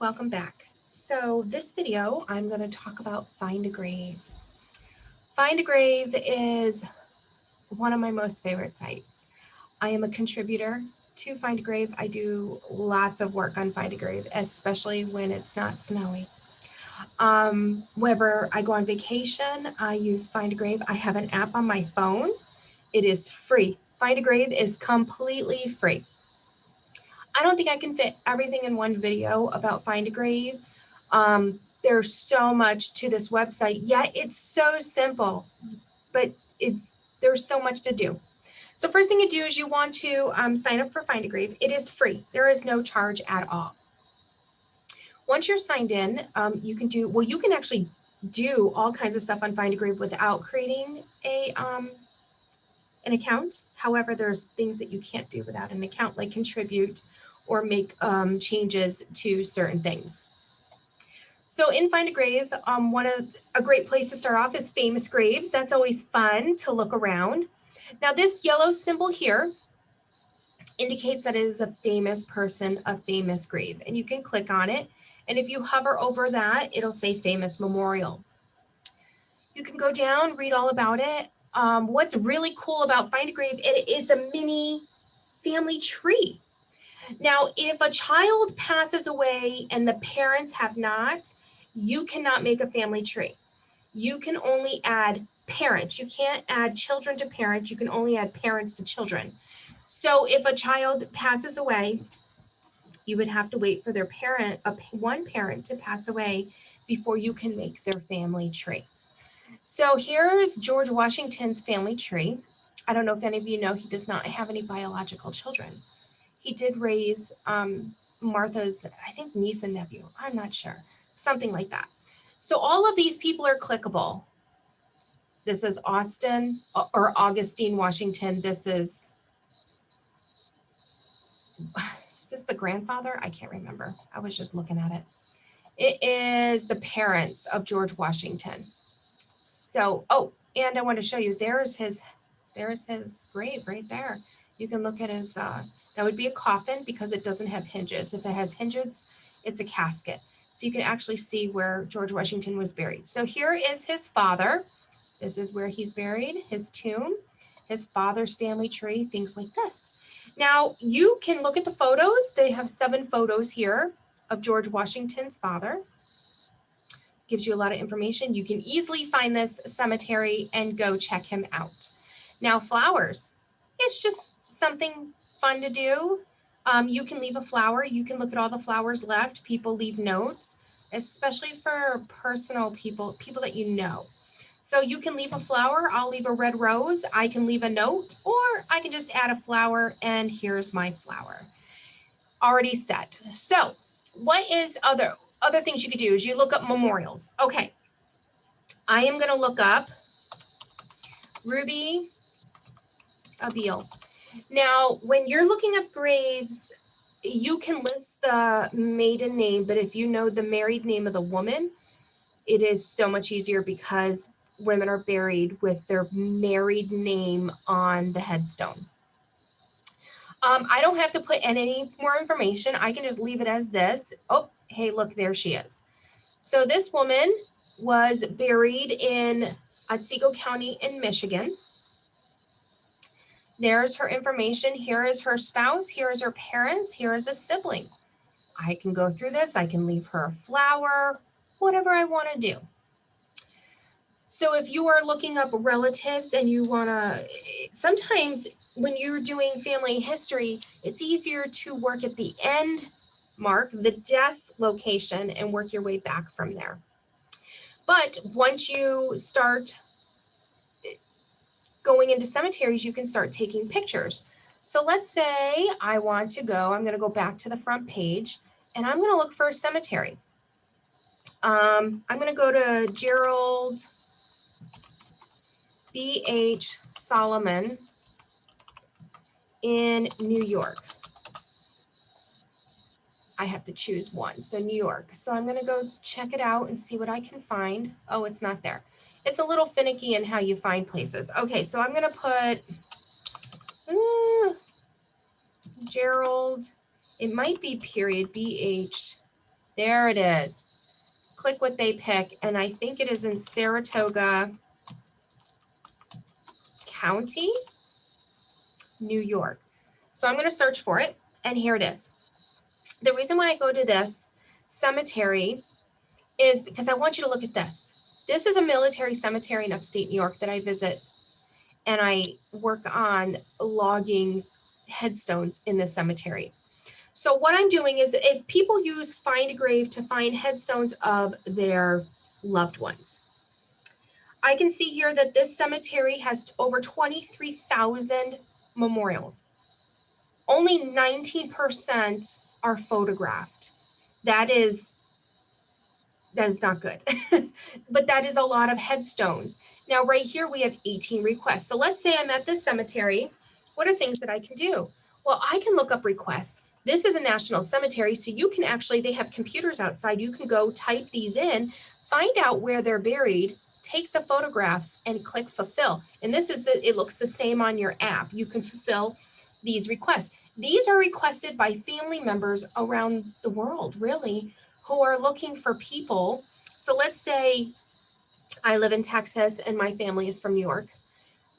Welcome back. So this video, I'm going to talk about Find a Grave. Find a Grave is one of my most favorite sites. I am a contributor to Find a Grave. I do lots of work on Find a Grave, especially when it's not snowy. Whenever I go on vacation, I use Find a Grave. I have an app on my phone. It is free. Find a Grave is completely free. I don't think I can fit everything in one video about Find a Grave. There's so much to this website, yet it's so simple, but there's so much to do. So first thing you do is you want to sign up for Find a Grave. It is free. There is no charge at all. Once you're signed in, you can actually do all kinds of stuff on Find a Grave without creating an account. However, there's things that you can't do without an account, like contribute or make changes to certain things. So in Find a Grave, a great place to start off is famous graves. That's always fun to look around. Now this yellow symbol here indicates that it is a famous person, a famous grave, and you can click on it. And if you hover over that, it'll say famous memorial. You can go down, read all about it. What's really cool about Find a Grave, it's a mini family tree. Now, if a child passes away and the parents have not, you cannot make a family tree. You can only add parents. You can't add children to parents. You can only add parents to children. So if a child passes away, you would have to wait for their one parent to pass away before you can make their family tree. So here's George Washington's family tree. I don't know if any of you know, he does not have any biological children. He did raise Martha's, I think, niece and nephew. I'm not sure. Something like that. So all of these people are clickable. This is Augustine Washington. This is this the grandfather? I can't remember. I was just looking at it. It is the parents of George Washington. So, and I want to show you, there's his grave right there. You can look at his, that would be a coffin because it doesn't have hinges. If it has hinges, it's a casket. So you can actually see where George Washington was buried. So here is his father. This is where he's buried, his tomb, his father's family tree, things like this. Now you can look at the photos. They have 7 photos here of George Washington's father. Gives you a lot of information. You can easily find this cemetery and go check him out. Now flowers, it's just something fun to do. You can leave a flower. You can look at all the flowers left. People leave notes, especially for personal people that you know. So you can leave a flower. I'll leave a red rose. I can leave a note, or I can just add a flower, and here's my flower. Already set. So what is other things you could do is you look up memorials. Okay, I am going to look up Ruby Abiel. Now, when you're looking up graves, you can list the maiden name, but if you know the married name of the woman, it is so much easier because women are buried with their married name on the headstone. I don't have to put in any more information. I can just leave it as this. Oh, hey, look, there she is. So this woman was buried in Otsego County in Michigan. There's her information. Here is her spouse. Here is her parents. Here is a sibling. I can go through this. I can leave her a flower, whatever I want to do. So if you are looking up relatives and you want to, sometimes when you're doing family history, it's easier to work at the end, mark the death location, and work your way back from there. But once you start going into cemeteries, you can start taking pictures. So let's say I want to go, I'm going to go back to the front page, and I'm going to look for a cemetery. I'm going to go to Gerald B.H. Solomon in New York. I have to choose one, so New York. So I'm going to go check it out and see what I can find. Oh, it's not there. It's a little finicky in how you find places. Okay, so I'm going to put Gerald. It might be period B.H. There it is. Click what they pick, and I think it is in Saratoga County, New York. So I'm going to search for it, and here it is. The reason why I go to this cemetery is because I want you to look at this. This is a military cemetery in upstate New York that I visit, and I work on logging headstones in this cemetery. So what I'm doing is people use Find a Grave to find headstones of their loved ones. I can see here that this cemetery has over 23,000 memorials. Only 19% are photographed. That is not good, but that is a lot of headstones. Now, right here, we have 18 requests. So let's say I'm at this cemetery. What are things that I can do? Well, I can look up requests. This is a national cemetery, so you can actually, they have computers outside. You can go type these in, find out where they're buried, take the photographs, and click fulfill. And this is it looks the same on your app. You can fulfill these requests. These are requested by family members around the world, really, who are looking for people. So let's say I live in Texas and my family is from New York,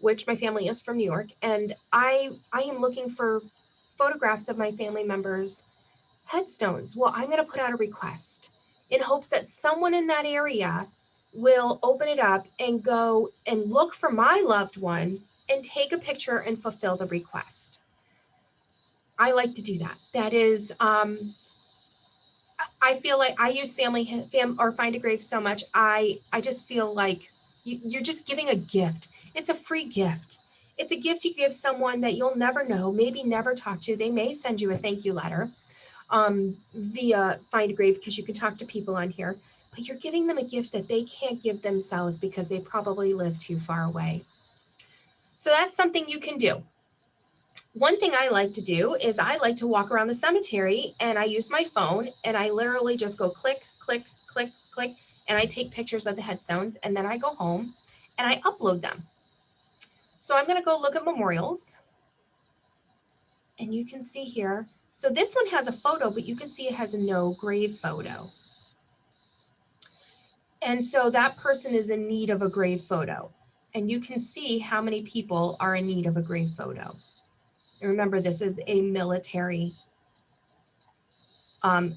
which my family is from New York, and I am looking for photographs of my family members' headstones. Well, I'm going to put out a request in hopes that someone in that area will open it up and go and look for my loved one and take a picture and fulfill the request. I like to do that. That is, I feel like I use or Find a Grave so much. I just feel like you're just giving a gift. It's a free gift. It's a gift you give someone that you'll never know, maybe never talk to. They may send you a thank you letter via Find a Grave because you can talk to people on here, but you're giving them a gift that they can't give themselves because they probably live too far away. So that's something you can do. One thing I like to do is I like to walk around the cemetery and I use my phone and I literally just go click, click, click, click, and I take pictures of the headstones and then I go home and I upload them. So I'm going to go look at memorials and you can see here. So this one has a photo, but you can see it has a no grave photo. And so that person is in need of a grave photo. And you can see how many people are in need of a grave photo. And remember, this is a military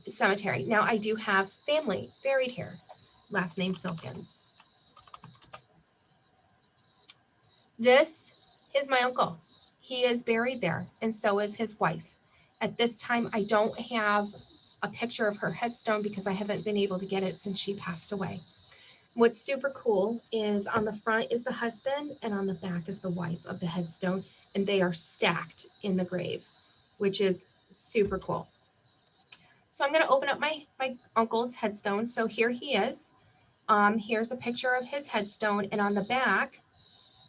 cemetery. Now, I do have family buried here, last name Filkins. This is my uncle. He is buried there, and so is his wife. At this time, I don't have a picture of her headstone because I haven't been able to get it since she passed away. What's super cool is on the front is the husband and on the back is the wife of the headstone, and they are stacked in the grave, which is super cool. So I'm going to open up my uncle's headstone. So here he is. Here's a picture of his headstone, and on the back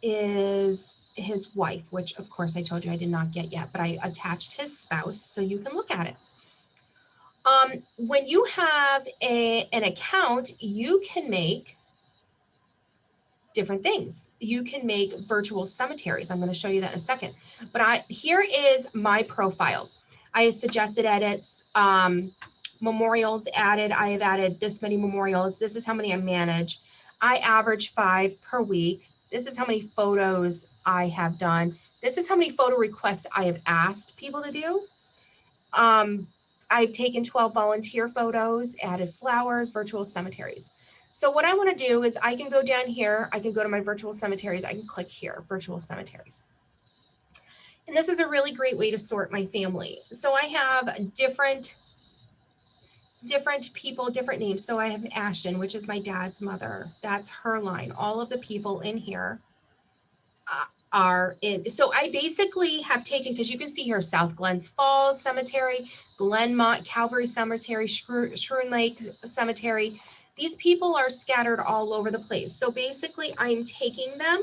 is his wife, which of course I told you I did not get yet, but I attached his spouse so you can look at it. When you have an account, you can make different things. You can make virtual cemeteries. I'm going to show you that in a second. But here is my profile. I have suggested edits, memorials added. I have added this many memorials. This is how many I manage. I average 5 per week. This is how many photos I have done. This is how many photo requests I have asked people to do. I've taken 12 volunteer photos, added flowers, virtual cemeteries. So what I want to do is I can go down here. I can go to my virtual cemeteries. I can click here, virtual cemeteries. And this is a really great way to sort my family. So I have different people, different names. So I have Ashton, which is my dad's mother. That's her line. All of the people in here are in. So I basically have taken, because you can see here, South Glens Falls Cemetery, Glenmont Calvary Cemetery, Schroon Lake Cemetery. These people are scattered all over the place. So basically I'm taking them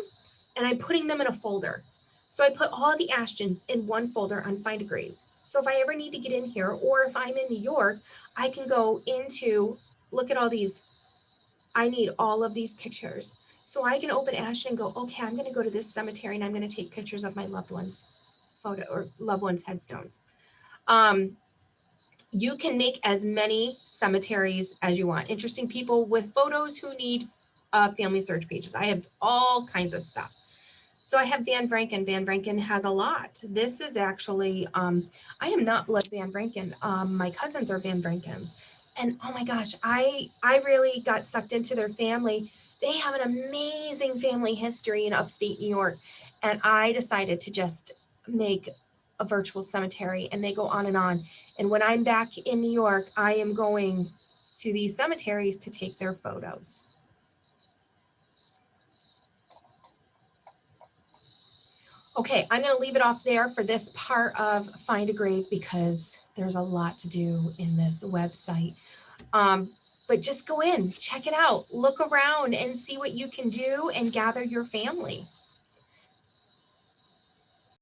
and I'm putting them in a folder. So I put all of the Ashtons in one folder on Find a Grave. So if I ever need to get in here, or if I'm in New York, I can go into, look at all these. I need all of these pictures. So I can open Ashton and go, okay, I'm going to go to this cemetery and I'm going to take pictures of my loved ones' photo or loved ones' headstones. You can make as many cemeteries as you want. Interesting people with photos who need family search pages. I have all kinds of stuff. So I have Van Branken. Van Branken has a lot. This is actually, I am not blood Van Branken. My cousins are Van Brankens. And oh my gosh, I really got sucked into their family. They have an amazing family history in upstate New York. And I decided to just make a virtual cemetery, and they go on and on. And when I'm back in New York, I am going to these cemeteries to take their photos. Okay, I'm going to leave it off there for this part of Find a Grave because there's a lot to do in this website. But just go in, check it out, look around and see what you can do and gather your family.